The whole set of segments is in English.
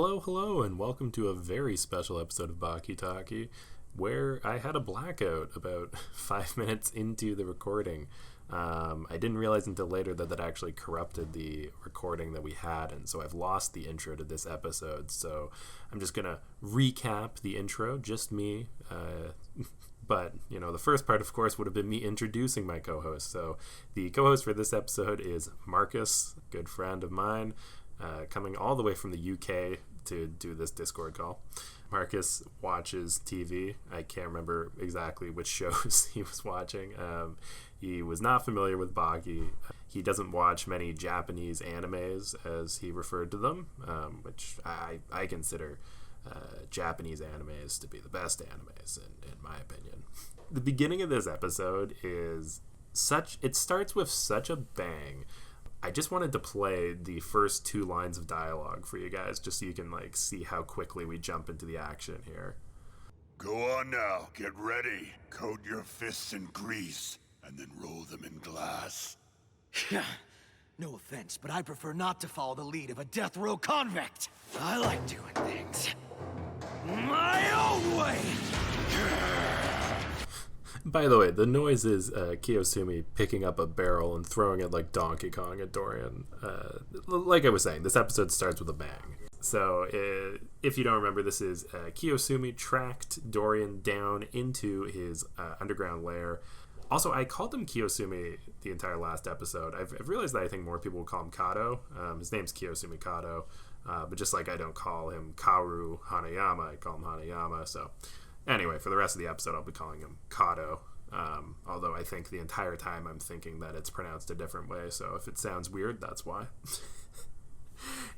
Hello, and welcome to a very special episode of Baki Talki, where I had a blackout about 5 minutes into the recording. I didn't realize until later that actually corrupted the recording that we had, and so I've lost the intro to this episode. So I'm just gonna recap the intro, just me. But, the first part, of course, would have been me introducing my co-host. So the co-host for this episode is Marcus, a good friend of mine, coming all the way from the UK to do this Discord call. Marcus watches TV. I can't remember exactly which shows he was watching. He was not familiar with Baki. He doesn't watch many Japanese animes, as he referred to them, which I consider Japanese animes to be the best animes, in my opinion. The beginning of this episode it starts with such a bang. I just wanted to play the first 2 lines of dialogue for you guys, just so you can see how quickly we jump into the action here. Go on now, get ready. Coat your fists in grease, and then roll them in glass. No offense, but I prefer not to follow the lead of a death row convict. I like doing things my own way. By the way, the noise is Kiyosumi picking up a barrel and throwing it like Donkey Kong at Dorian. Like I was saying, this episode starts with a bang. So if you don't remember, this is Kiyosumi tracked Dorian down into his underground lair. Also, I called him Kiyosumi the entire last episode. I've realized that I think more people will call him Kato. His name's Kiyosumi Kato. But just like I don't call him Kaoru Hanayama, I call him Hanayama. So anyway, for the rest of the episode, I'll be calling him Kato. Although I think the entire time I'm thinking that it's pronounced a different way. So if it sounds weird, that's why.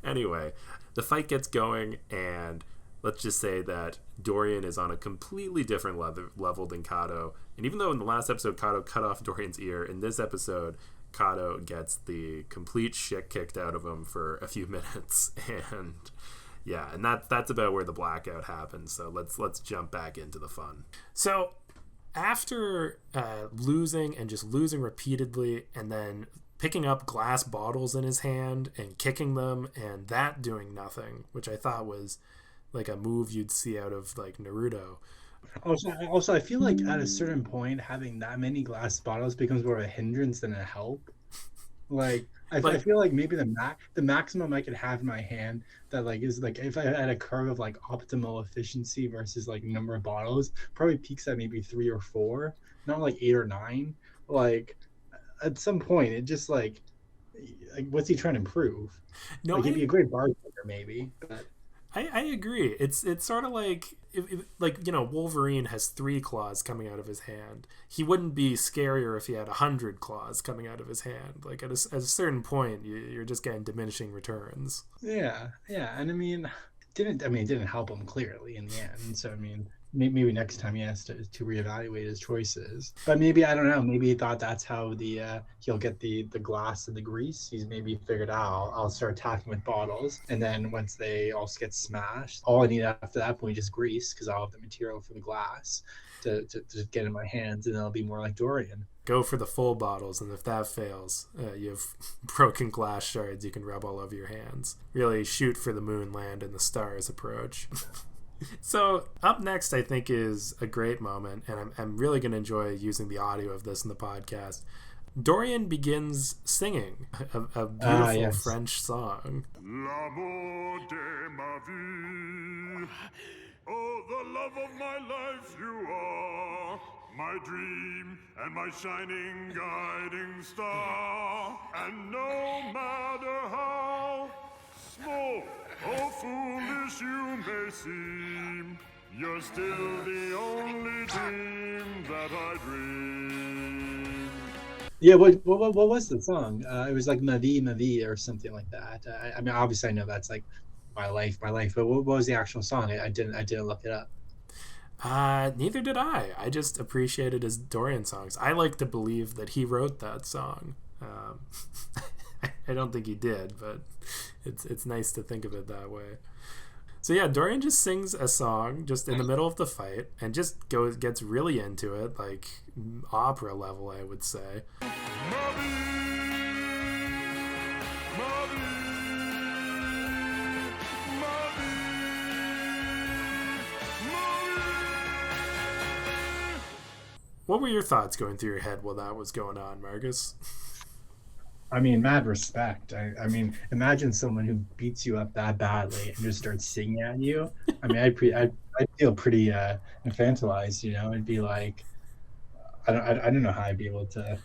Anyway, the fight gets going, and let's just say that Dorian is on a completely different level than Kato. And even though in the last episode Kato cut off Dorian's ear, in this episode Kato gets the complete shit kicked out of him for a few minutes. And yeah, and that's about where the blackout happens. So let's jump back into the fun. So after losing repeatedly, and then picking up glass bottles in his hand and kicking them, and that doing nothing, which I thought was like a move you'd see out of like Naruto. Also, I feel like at a certain point, having that many glass bottles becomes more of a hindrance than a help. I feel like maybe the maximum I could have in my hand that is if I had a curve of optimal efficiency versus number of bottles, probably peaks at maybe 3 or 4, not 8 or 9. At some point, it just what's he trying to prove? No, he'd be a great bartender maybe, but I agree. It's sort of like Wolverine has 3 claws coming out of his hand. He wouldn't be scarier if he had 100 claws coming out of his hand. At a certain point, you're just getting diminishing returns. Yeah, and it didn't help him clearly in the end. So maybe next time he has to reevaluate his choices. But maybe, I don't know, maybe he thought that's how he'll get the glass and the grease. He's maybe figured out, I'll start attacking with bottles, and then once they all get smashed, all I need after that point is just grease, because I'll have the material for the glass to just get in my hands, and then I'll be more like Dorian. Go for the full bottles, and if that fails, you have broken glass shards you can rub all over your hands. Really shoot for the moon, land, and the stars approach. So up next, I think, is a great moment, and I'm really going to enjoy using the audio of this in the podcast. Dorian begins singing a beautiful French song. L'amour de ma vie, oh, the love of my life you are, my dream and my shining guiding star, and no matter how small or foolish you may seem, you're still the only dream that I dream. Yeah, what was the song? It was Ma vie, or something like that. Obviously I know that's my life, but what was the actual song? I didn't look it up. Neither did I. I just appreciated his Dorian songs. I like to believe that he wrote that song. I don't think he did, but it's nice to think of it that way. So yeah, Dorian just sings a song just in the middle of the fight and just gets really into it, like opera level, I would say. Marie, What were your thoughts going through your head while that was going on, Marcus? I mean, mad respect. I mean, imagine someone who beats you up that badly and just starts singing at you. I mean, I'd feel pretty infantilized, you know. It'd be like, I don't know how I'd be able to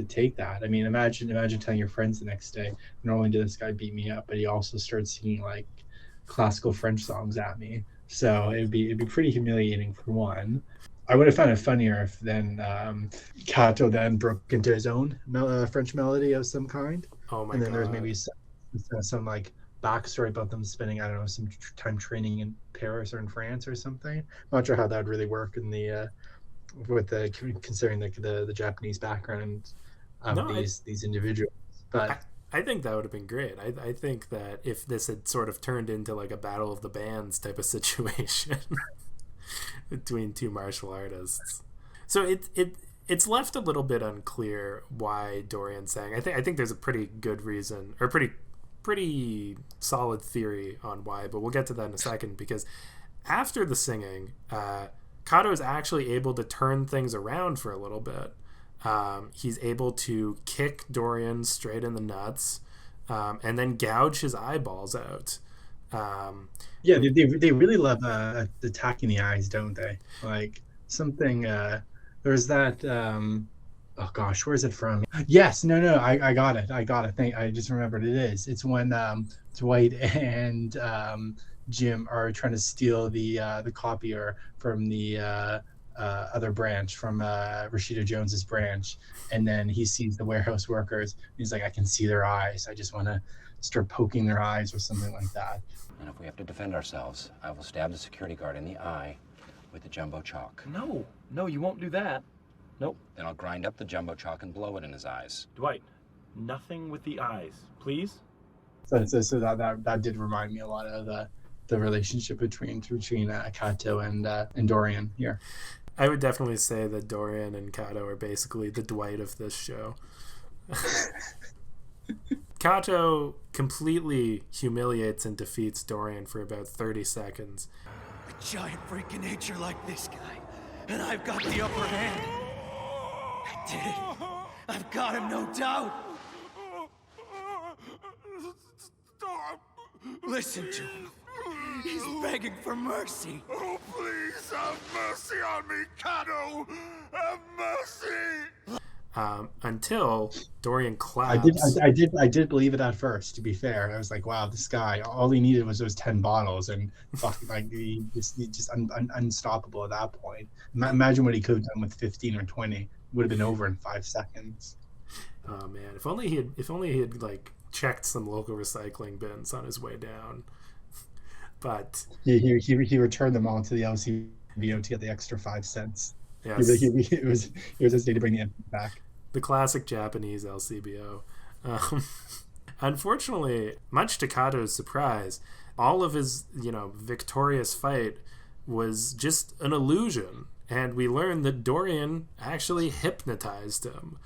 take that. I mean, imagine telling your friends the next day, not only did this guy beat me up, but he also starts singing like classical French songs at me. So it'd be pretty humiliating for one. I would have found it funnier if then Kato then broke into his own French melody of some kind. Oh my god! And then there's maybe some like backstory about them spending, I don't know, some time training in Paris or in France or something. I'm not sure how that would really work in the considering the Japanese background of these individuals. But I think that would have been great. I think that if this had sort of turned into like a battle of the bands type of situation between two martial artists. So it's left a little bit unclear why Dorian sang. I think there's a pretty good reason, or pretty solid theory on why, but we'll get to that in a second, because after the singing, Kato is actually able to turn things around for a little bit. He's able to kick Dorian straight in the nuts, and then gouge his eyeballs out. Yeah, they really love attacking the eyes, don't they? Like something. There's that. Oh gosh, where's it from? Yes, no, I got it. I just remembered it is. It's when Dwight and Jim are trying to steal the copier from the other branch, from Rashida Jones's branch, and then he sees the warehouse workers. He's like, I can see their eyes. I just want to start poking their eyes or something like that. And if we have to defend ourselves, I will stab the security guard in the eye with the jumbo chalk. No, you won't do that. Nope. Then I'll grind up the jumbo chalk and blow it in his eyes. Dwight, nothing with the eyes, please. So that did remind me a lot of the relationship between Kato and Dorian here. I would definitely say that Dorian and Kato are basically the Dwight of this show. Kato completely humiliates and defeats Dorian for about 30 seconds. A giant freak of nature like this guy, and I've got the upper hand. I did it. I've got him, no doubt. Stop! Listen to him. He's begging for mercy. Oh, please have mercy on me, Kato! Have mercy! Until Dorian claps. I did believe it at first, to be fair. I was like, wow, this guy, all he needed was those 10 bottles, and fucking like he's just unstoppable at that point. Imagine what he could have done with 15 or 20. Would have been over in 5 seconds. Oh man, if only he had like checked some local recycling bins on his way down. But he returned them all to the LCBO to get the extra 5 cents. Yes. It was his day to bring the empty back. The classic Japanese LCBO. Unfortunately, much to Kato's surprise, all of his victorious fight was just an illusion, and we learned that Dorian actually hypnotized him.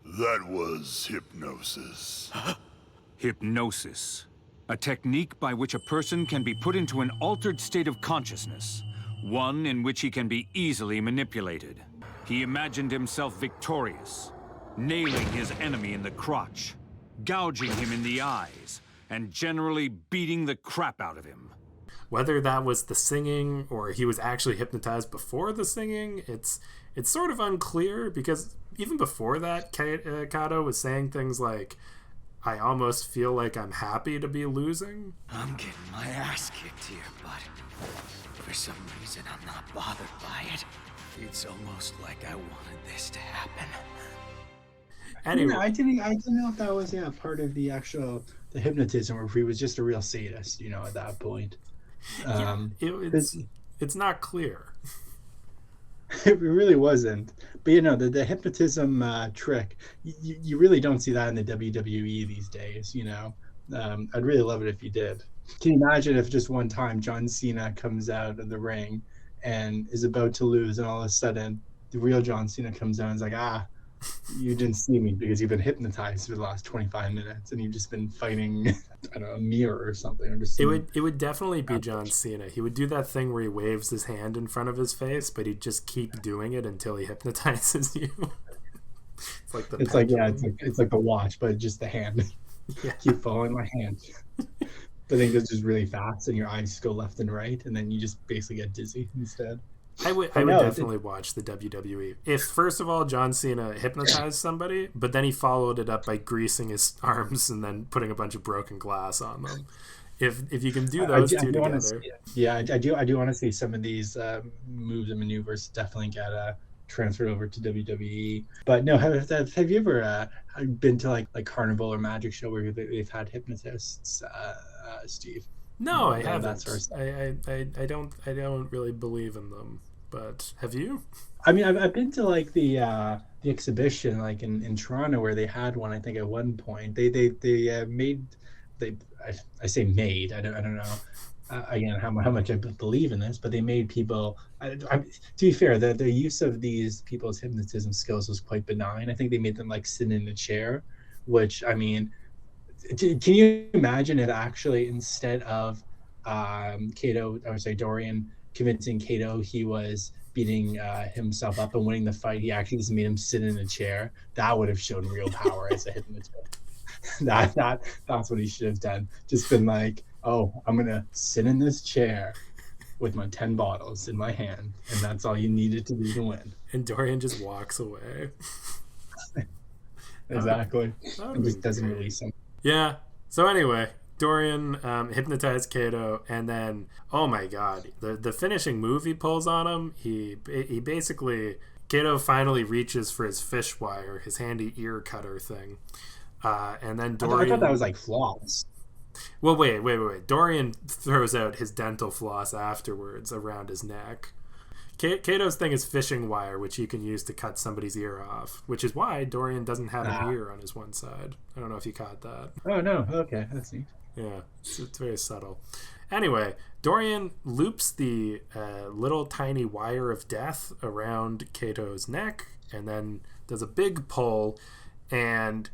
That was hypnosis. Hypnosis. A technique by which a person can be put into an altered state of consciousness, one in which he can be easily manipulated. He imagined himself victorious, nailing his enemy in the crotch, gouging him in the eyes, and generally beating the crap out of him. Whether that was the singing or he was actually hypnotized before the singing, it's sort of unclear, because even before that, Kato was saying things like, I almost feel like I'm happy to be losing. I'm getting my ass kicked here, but for some reason I'm not bothered by it. It's almost like I wanted this to happen. Anyway, I didn't know if that was part of the hypnotism, or if he was just a real sadist, at that point. It's not clear. It really wasn't. But the hypnotism trick, you really don't see that in the WWE these days. I'd really love it if you did. Can you imagine if just one time John Cena comes out of the ring and is about to lose, and all of a sudden the real John Cena comes out and is like, You didn't see me because you've been hypnotized for the last 25 minutes and you've just been fighting, I don't know, a mirror or something. Or just it would definitely be John Cena. He would do that thing where he waves his hand in front of his face, but he'd just keep doing it until he hypnotizes you. It's like it's like the watch, but just the hand. Yeah. Keep following my hand. The thing goes just really fast and your eyes just go left and right, and then you just basically get dizzy instead. I would definitely watch the WWE. If, first of all, John Cena hypnotized somebody, but then he followed it up by greasing his arms and then putting a bunch of broken glass on them. If you can do those two together. I do want to see some of these moves and maneuvers definitely get transferred over to WWE. But no, have you ever been to like Carnival or Magic Show where they've had hypnotists, Steve? No, I haven't. I don't really believe in them. But have you? I mean, I've been to like the exhibition like in Toronto where they had one. I think at one point they made I say made. I don't know. Again, how much I believe in this, but they made people. To be fair, the use of these people's hypnotism skills was quite benign. I think they made them like sit in a chair, which I mean, can you imagine it actually instead of Dorian convincing Kato he was beating himself up and winning the fight, he actually just made him sit in a chair. That would have shown real power as a hypnotist. That's what he should have done. Just been like, oh, I'm gonna sit in this chair with my 10 bottles in my hand, and that's all you needed to do to win. And Dorian just walks away. Exactly. And just doesn't release him. Yeah. So anyway, Dorian hypnotized Kato, and then, oh my god, the finishing move he pulls on him, he basically, Kato finally reaches for his fish wire, his handy ear cutter thing. And then Dorian... I thought that was like floss. Well, wait. Dorian throws out his dental floss afterwards around his neck. Kato's thing is fishing wire, which you can use to cut somebody's ear off, which is why Dorian doesn't have an ear on his one side. I don't know if you caught that. Oh, no. Okay, that's neat. Yeah, it's very subtle. Anyway, Dorian loops the little tiny wire of death around Kato's neck and then does a big pull, and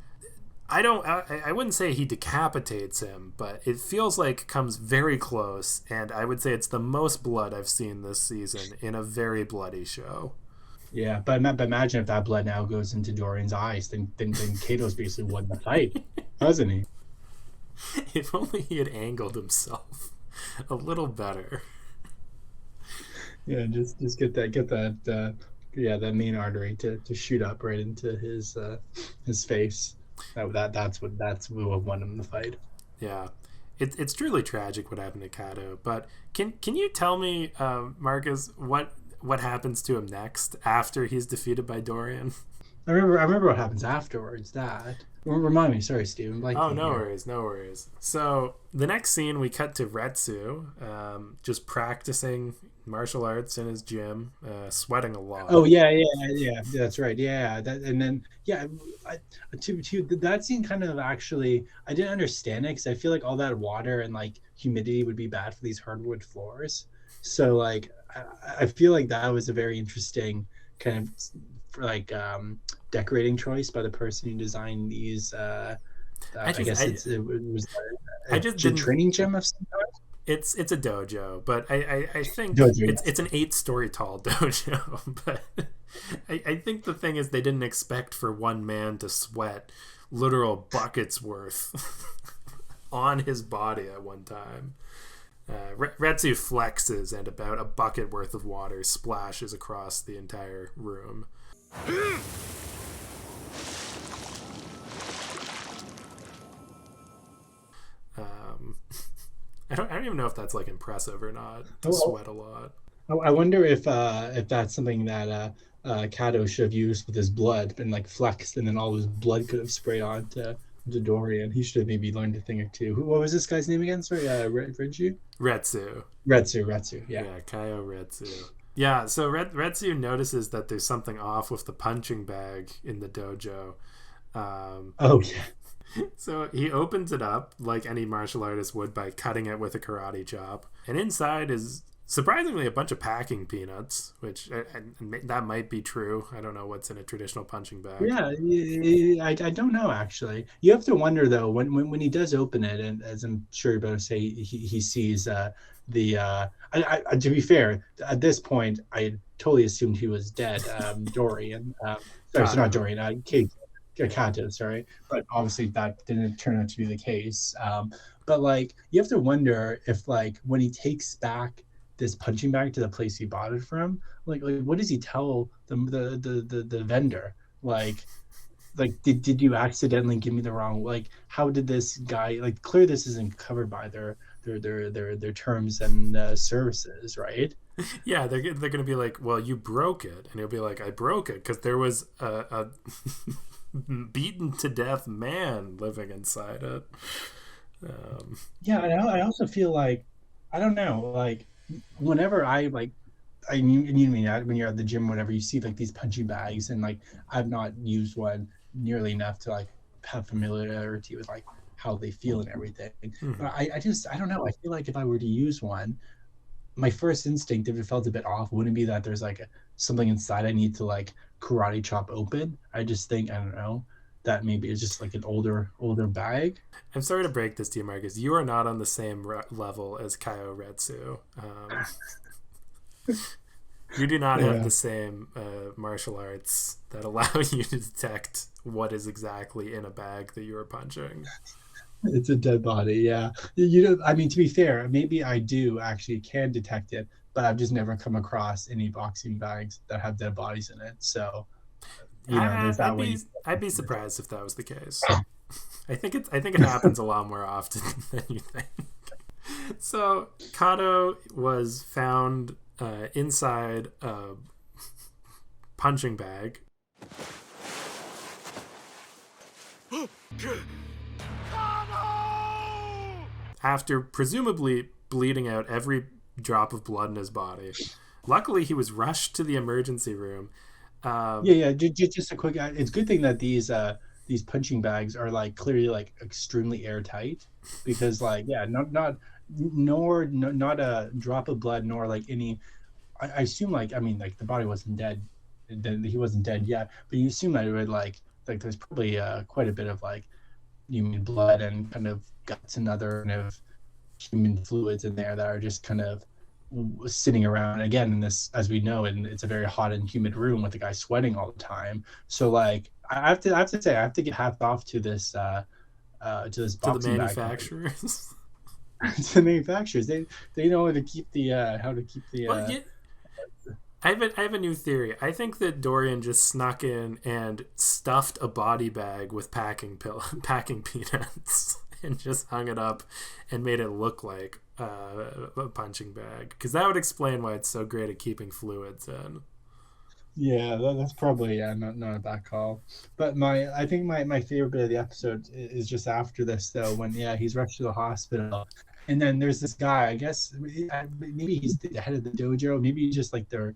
I wouldn't say he decapitates him, but it feels like comes very close, and I would say it's the most blood I've seen this season in a very bloody show. Yeah, but imagine if that blood now goes into Dorian's eyes, then Kato's basically won the fight, hasn't he? If only he had angled himself a little better. Yeah, just get that that main artery to shoot up right into his face. That's what won him the fight. Yeah, it's truly tragic what happened to Kato. But can you tell me, Marcus, what happens to him next after he's defeated by Dorian? I remember what happens afterwards. That remind me. Sorry, Steve. No worries. So the next scene, we cut to Retsu, just practicing martial arts in his gym, sweating a lot. Oh yeah, that's right. Yeah, that scene kind of actually I didn't understand it because I feel like all that water and like humidity would be bad for these hardwood floors. So like I feel like that was a very interesting kind of decorating choice by the person who designed these. It was a training gym of some kind. It's a dojo, but I think it's an 8-story tall dojo. But I think the thing is they didn't expect for one man to sweat literal buckets worth on his body at one time. Retsu flexes and about a bucket worth of water splashes across the entire room. I don't even know if that's like impressive or not to sweat a lot. I wonder if that's something that Kato should have used with his blood and like flexed, and then all his blood could have sprayed onto Dorian. He should have maybe learned a thing or two. What was this guy's name again? Sorry, Retsu. Yeah, Kaio Retsu. Yeah, so Retsu notices that there's something off with the punching bag in the dojo. Oh yeah. So he opens it up like any martial artist would by cutting it with a karate chop. And inside is surprisingly a bunch of packing peanuts, which and that might be true. I don't know what's in a traditional punching bag. Yeah, I don't know actually. You have to wonder though when he does open it, and as I'm sure you're about to say, he sees to be fair, at this point I totally assumed he was dead. Dorian, sorry, not Dorian, Kato, sorry, but obviously that didn't turn out to be the case. But like you have to wonder if like when he takes back this punching bag to the place he bought it from, like what does he tell the vendor? Like did you accidentally give me the wrong, like how did this guy, like clearly this isn't covered by their terms and services, right? Yeah, they're gonna be like, well, you broke it, and he'll be like, I broke it because there was a beaten to death man living inside it. Yeah, and I also feel like, I don't know, like whenever I like, I mean when you're at the gym, whatever, you see like these punching bags, and like I've not used one nearly enough to like have familiarity with like how they feel and everything. But I don't know. I feel like if I were to use one, my first instinct, if it felt a bit off, wouldn't be that there's like something inside I need to like karate chop open. I just think, I don't know, that maybe it's just like an older bag. I'm sorry to break this to you, Marcus. You are not on the same level as Kaio Retsu. You do not have the same martial arts that allow you to detect what is exactly in a bag that you are punching. It's a dead body, yeah. You know, I mean, to be fair, maybe I do actually can detect it, but I've just never come across any boxing bags that have dead bodies in it. So, you know, there's that way. I'd be surprised if that was the case. I think it happens a lot more often than you think. So Kato was found inside a punching bag. After presumably bleeding out every drop of blood in his body. Luckily, he was rushed to the emergency room. Just a quick. It's a good thing that these punching bags are like clearly like extremely airtight, because like not a drop of blood, nor like any. I assume like, I mean, like the body wasn't dead, he wasn't dead yet, but you assume that it would like there's probably quite a bit of like human blood and kind of guts and other kind of human fluids in there that are just kind of sitting around again in this, as we know, and it's a very hot and humid room with the guy sweating all the time. So like I have to say I have to give hats off to this to this boxing to the manufacturers. To the manufacturers, they know how to keep the I have a new theory. I think that Dorian just snuck in and stuffed a body bag with packing peanuts and just hung it up and made it look like a punching bag, because that would explain why it's so great at keeping fluids in. Yeah, that's probably not a bad call. But I think my favorite bit of the episode is just after this though, when he's rushed to the hospital, and then there's this guy. I guess maybe he's the head of the dojo. Maybe he's just like their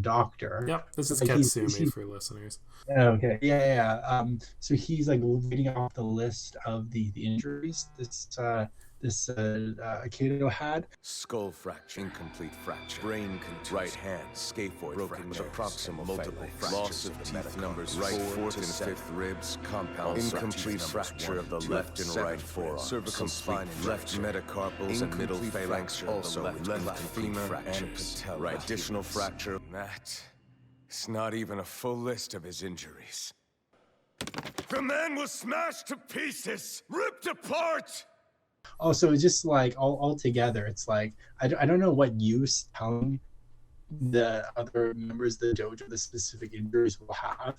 doctor. Yep, this is like Katsumi for listeners. Okay, yeah. So he's like reading off the list of the injuries this Kato had. Skull fracture, incomplete fracture, brain contusion, right hand, scaphoid broken fracture, proximal multiple fractures, loss of teeth numbers, right fourth and fifth ribs, compound, incomplete fracture of the left and right forearm, cervical spine, left metacarpals and middle phalanx, also left femur and patella, right additional fracture. That is not even a full list of his injuries. The man was smashed to pieces, ripped apart. Oh, so it's just like all together, it's like I don't know what use telling the other members of the dojo the specific injuries will have.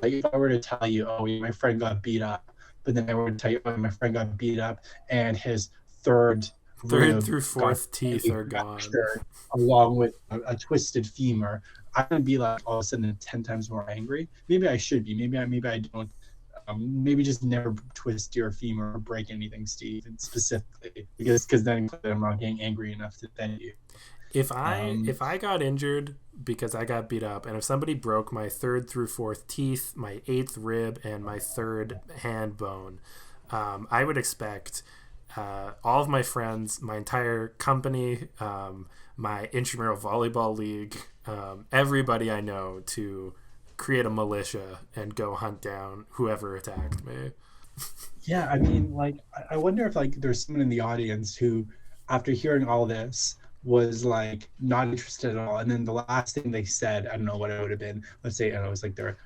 Like if I were to tell you, oh, my friend got beat up, but then I were to tell you, oh, my friend got beat up and his third through fourth teeth are gone, along with a twisted femur, I'm gonna be like all of a sudden 10 times more angry. Maybe I should be. Maybe I don't. Maybe just never twist your femur or break anything, Steve, specifically, because then I'm not getting angry enough to defend you. If I got injured because I got beat up, and if somebody broke my third through fourth teeth, my eighth rib, and my third hand bone, I would expect all of my friends, my entire company, my intramural volleyball league, everybody I know to create a militia and go hunt down whoever attacked me. Yeah, I mean, like, I wonder if like there's someone in the audience who, after hearing all this, was like not interested at all, and then the last thing they said, I don't know what it would have been. Let's say, I don't know, it was like their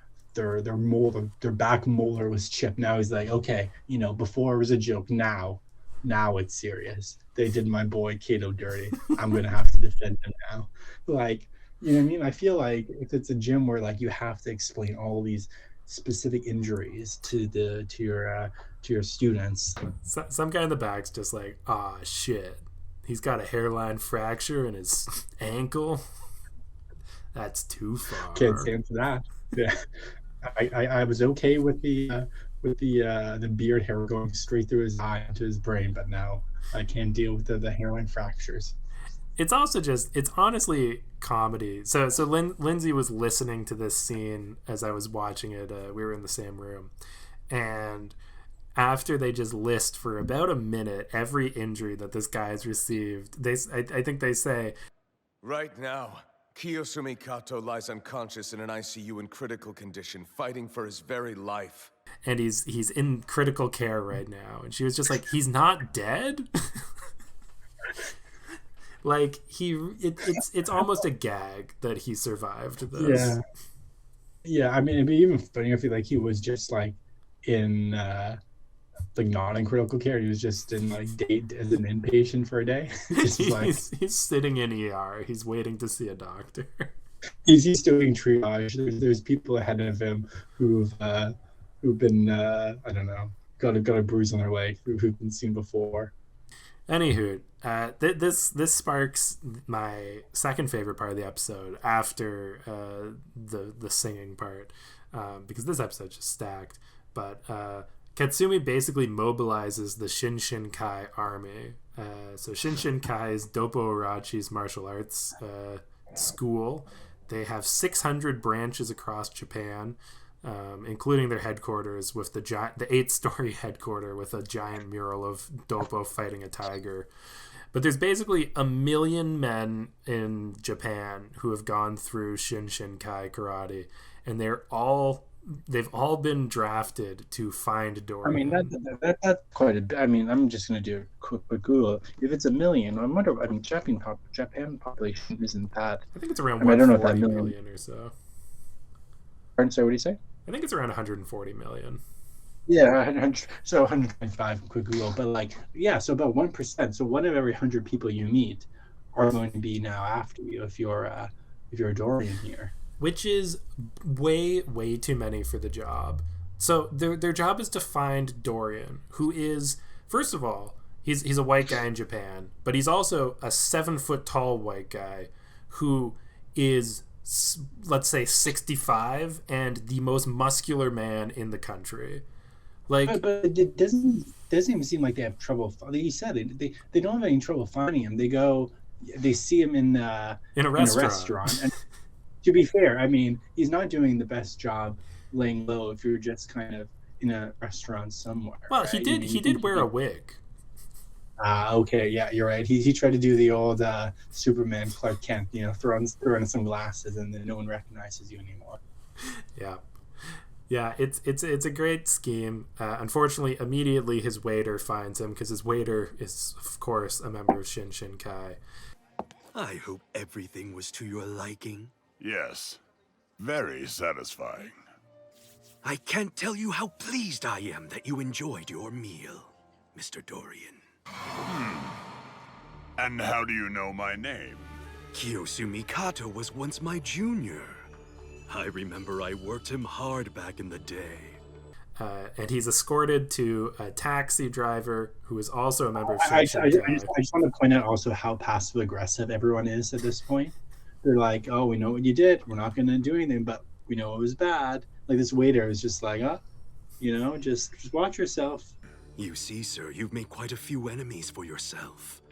molar, their back molar was chipped. Now he's like, okay, you know, before it was a joke, now it's serious. They did my boy Kato dirty. I'm gonna have to defend him now. Like, you know what I mean? I feel like if it's a gym where like you have to explain all these specific injuries to your students. Some guy in the back's just like, ah, shit. He's got a hairline fracture in his ankle. That's too far. Can't stand for that. Yeah, I was okay with the beard hair going straight through his eye into his brain, but now I can't deal with the hairline fractures. It's also just, it's honestly comedy. So Lindsay was listening to this scene as I was watching it. We were in the same room, and after they just list for about a minute every injury that this guy's received, I think they say, right now, Kiyosumi Kato lies unconscious in an ICU in critical condition, fighting for his very life. And he's in critical care right now. And she was just like, he's not dead? Like, it's almost a gag that he survived this. Yeah, I mean, it'd be even funnier if he was just like in like not in critical care. He was just in like date as an inpatient for a day. He's sitting in ER. He's waiting to see a doctor. He's doing triage. There's people ahead of him who've been I don't know, got a bruise on their leg, who've been seen before. Anywho, this sparks my second favorite part of the episode after the singing part, because this episode's just stacked. But Katsumi basically mobilizes the Shinshinkai army. So Shinshinkai is Doppo Urachi's martial arts school. They have 600 branches across Japan, including their headquarters with the 8-story headquarters with a giant mural of Doppo fighting a tiger. But there's basically 1 million men in Japan who have gone through Shinshinkai karate, and they've all been drafted to find Dorian. I mean, that's quite a bit. I mean, I'm just going to do a quick Google. If it's 1 million, I wonder, I mean, Japan population isn't that. I think it's around I don't know if 40 that million or so. Pardon, sorry, what do you say? I think it's around 140 million. Yeah, so 125 quick Google. But like, yeah, so about 1%. So 1 of every 100 people you meet are going to be now after you if you're a Dorian here. Which is way too many for the job. So their job is to find Dorian, who is, first of all, he's a white guy in Japan, but he's also a 7-foot tall white guy who is, let's say, 65 and the most muscular man in the country. Like, but it doesn't even seem like they have trouble. He said they don't have any trouble finding him. They see him in a restaurant. And to be fair, I mean, he's not doing the best job laying low if you're just kind of in a restaurant somewhere. Well, right? he did wear a wig. Okay, yeah, you're right. He tried to do the old Superman Clark Kent, you know, throw on some glasses and then no one recognizes you anymore. Yeah, it's a great scheme. Unfortunately, immediately his waiter finds him because his waiter is, of course, a member of Shinshinkai. I hope everything was to your liking. Yes. Very satisfying. I can't tell you how pleased I am that you enjoyed your meal, Mr. Dorian. And how do you know my name? Kiyosumi Kato was once my junior. I remember I worked him hard back in the day. And he's escorted to a taxi driver who is also a member of Shinshinkai. I just want to point out also how passive aggressive everyone is at this point. They're like, oh, we know what you did. We're not going to do anything, but we know it was bad. Like, this waiter is just like, just watch yourself. You see, sir, you've made quite a few enemies for yourself.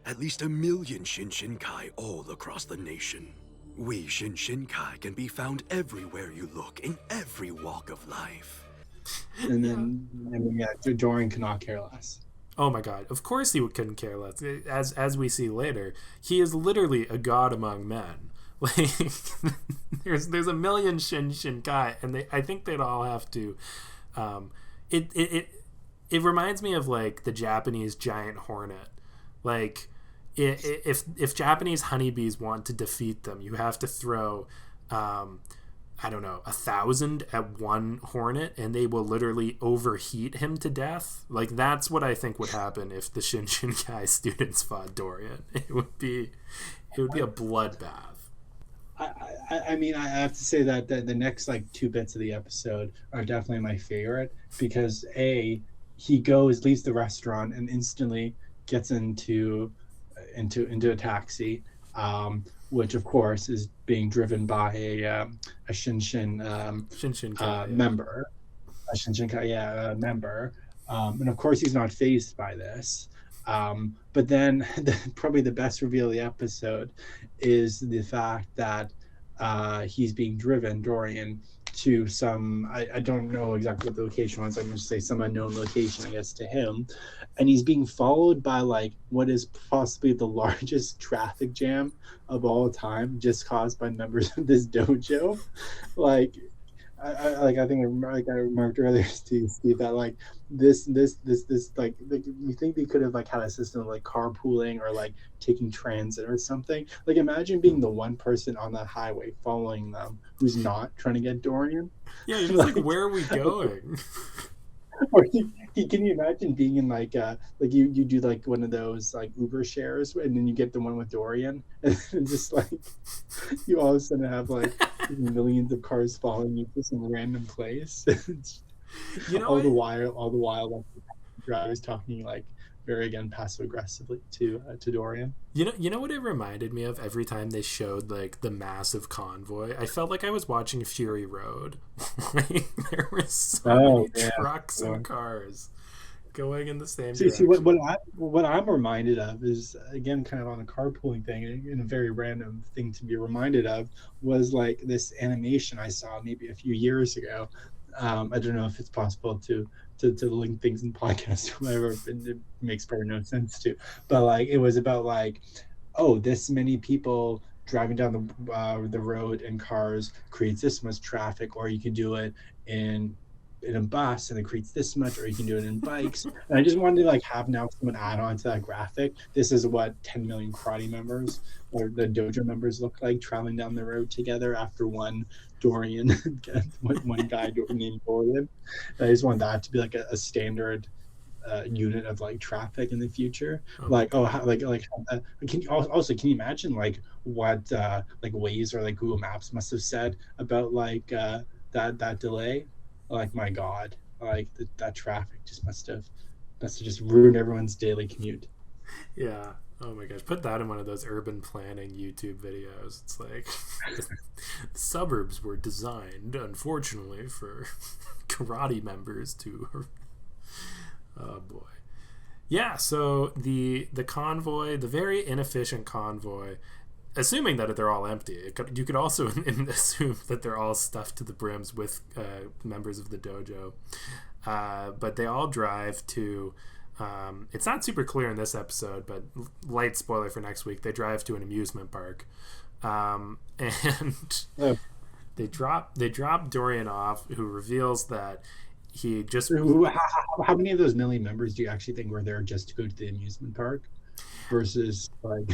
At least 1 million Shinshinkai all across the nation. We Shinshinkai can be found everywhere you look, in every walk of life. And then, Dorian cannot care less. Oh my god! Of course he couldn't care less. As we see later, he is literally a god among men. Like there's a million Shinshinkai, and I think they'd all have to. It reminds me of like the Japanese giant hornet. Like if Japanese honeybees want to defeat them, you have to throw. I don't know, 1,000 at one hornet, and they will literally overheat him to death. Like, that's what I think would happen if the Shinshinkai students fought Dorian. It would be a bloodbath. I mean, I have to say that the next like 2 bits of the episode are definitely my favorite because he leaves the restaurant and instantly gets into a taxi. Which of course is being driven by a Shinshinkai member, a Shinshinkai member, and of course he's not fazed by this. But then probably the best reveal of the episode is the fact that he's being driven, Dorian, to some, I don't know exactly what the location was, I'm going to say some unknown location, I guess, to him. And he's being followed by like what is possibly the largest traffic jam of all time, just caused by members of this dojo. Like, I think I remarked earlier to Steve that like this like you think they could have like had a system of like carpooling or like taking transit or something. Like imagine being the one person on that highway following them who's not trying to get Dorian. Yeah, you're just like where are we going? Or can you imagine being in like you do like one of those like Uber shares and then you get the one with Dorian and just like you all of a sudden have like millions of cars following you to some random place. You know, all the while like the driver's talking like very again passive aggressively to Dorian. You know what it reminded me of every time they showed like the massive convoy? I felt like I was watching Fury Road. Like there were so many trucks and cars going in the same direction. See what I'm reminded of is again kind of on the carpooling thing, and a very random thing to be reminded of was like this animation I saw maybe a few years ago. I don't know if it's possible to link things in podcasts or whatever. It makes probably no sense to, but like it was about like, oh, this many people driving down the road in cars creates this much traffic, or you can do it in a bus and it creates this much, or you can do it in bikes. And I just wanted to like have now someone add on to that graphic. This is what 10 million karate members or the dojo members look like traveling down the road together after one Dorian, one guy named Dorian. And I just want that to be like a standard unit of like traffic in the future. Like can you imagine like what like Waze or like Google Maps must have said about like that delay? Like my God, like that traffic just must have just ruined everyone's daily commute. Yeah. Oh my gosh, put that in one of those urban planning YouTube videos. It's like the suburbs were designed, unfortunately, for karate members to. Oh boy. Yeah. So the convoy, the very inefficient convoy. Assuming that they're all empty, you could also assume that they're all stuffed to the brims with members of the dojo. But they all drive to, it's not super clear in this episode, but light spoiler for next week, they drive to an amusement park. And they drop Dorian off, who reveals that he just... How many of those million members do you actually think were there just to go to the amusement park versus like...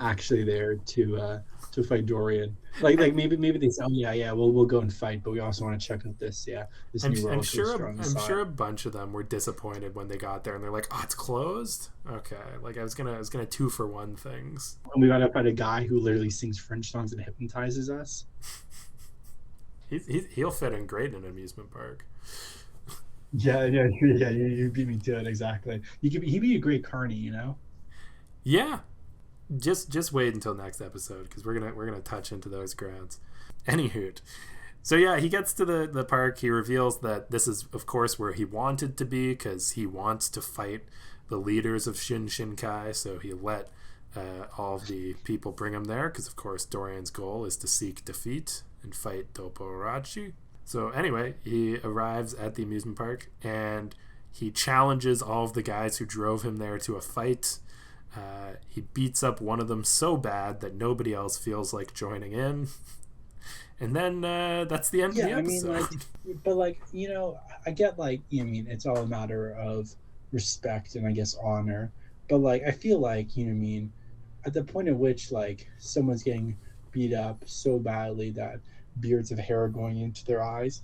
actually there to fight Dorian, like maybe they say, oh yeah we'll go and fight, but we also want to check out this new roller coaster on the side. I'm sure a bunch of them were disappointed when they got there and they're like, oh, it's closed. Okay, like I was gonna 2-for-1 things. And we got to fight a guy who literally sings French songs and hypnotizes us. He'll fit in great in an amusement park. Yeah, you beat me to it exactly. He'd be a great carny, you know. Yeah. Just wait until next episode because we're gonna touch into those grounds. Anywho, so yeah, he gets to the park. He reveals that this is, of course, where he wanted to be because he wants to fight the leaders of Shinshinkai. So he let all of the people bring him there because, of course, Dorian's goal is to seek defeat and fight Doppo Orochi. So anyway, he arrives at the amusement park and He challenges all of the guys who drove him there to a fight. He beats up one of them so bad that nobody else feels like joining in. And then that's the end of the episode. I mean, but I get it's all a matter of respect and I guess honor. But I feel at the point at which someone's getting beat up so badly that beards of hair are going into their eyes,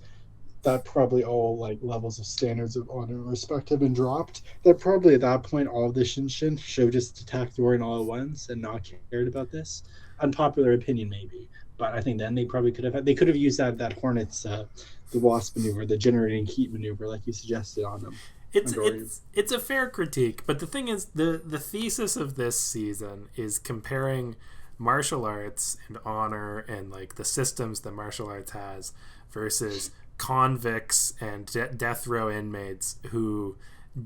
that probably all levels of standards of honor and respect have been dropped. That probably at that point all of the Shinshin should have just attacked Dorian all at once and not cared about this. Unpopular opinion maybe, but I think then they probably could have used that Hornets the Wasp maneuver, the generating heat maneuver like you suggested on them. It's a fair critique, but the thing is the thesis of this season is comparing martial arts and honor and the systems that martial arts has versus convicts and death row inmates who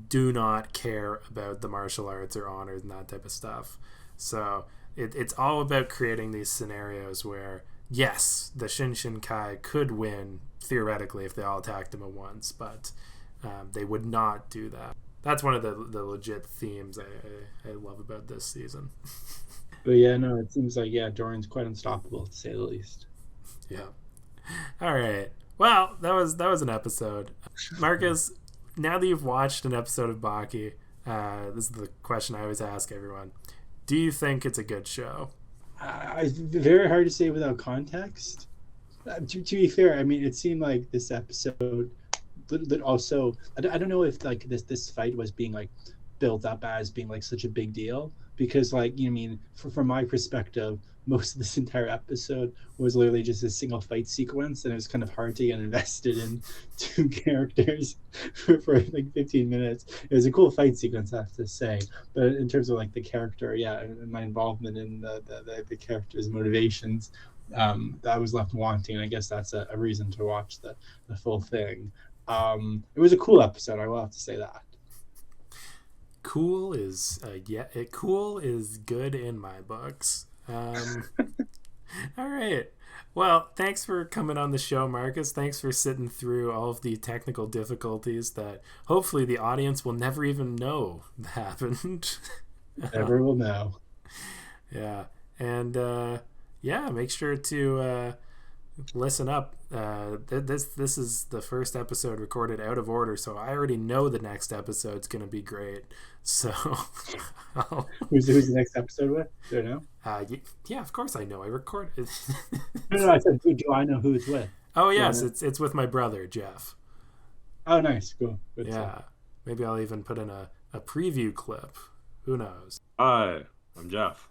do not care about the martial arts or honors and that type of stuff. So it's all about creating these scenarios where, yes, the Shinshinkai could win theoretically if they all attacked him at once, but they would not do that. That's one of the legit themes I love about this season. But yeah, no, it seems Dorian's quite unstoppable to say the least. Yeah. All right. Well, that was an episode. Marcus, now that you've watched an episode of Baki, this is the question I always ask everyone. Do you think it's a good show? It's very hard to say without context. To be fair, it seemed like this episode, but also, I don't know if this fight was being built up as being such a big deal, because from my perspective, most of this entire episode was literally just a single fight sequence, and it was kind of hard to get invested in two characters for 15 minutes. It was a cool fight sequence, I have to say, but in terms of the character, and my involvement in the character's motivations, that was left wanting, and I guess that's a reason to watch the full thing. It was a cool episode, I will have to say that. Cool is cool is good in my books. All right. Well, thanks for coming on the show, Marcus. Thanks for sitting through all of the technical difficulties that hopefully the audience will never even know happened. Never will know. Yeah. And make sure to listen up. This is the first episode recorded out of order, so I already know the next episode's going to be great. So who's the next episode with? Do you know? Yeah, of course I know. I recorded. No, I said, do I know who it's with? Oh yes, it's with my brother Jeff. Oh, nice, cool. Good yeah, stuff. Maybe I'll even put in a preview clip. Who knows? Hi, I'm Jeff.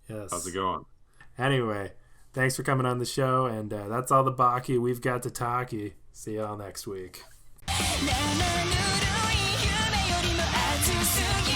Yes. How's it going? Anyway, thanks for coming on the show, and that's all the Baki we've got to talkie. See y'all next week. 眠るい夢よりも熱すぎ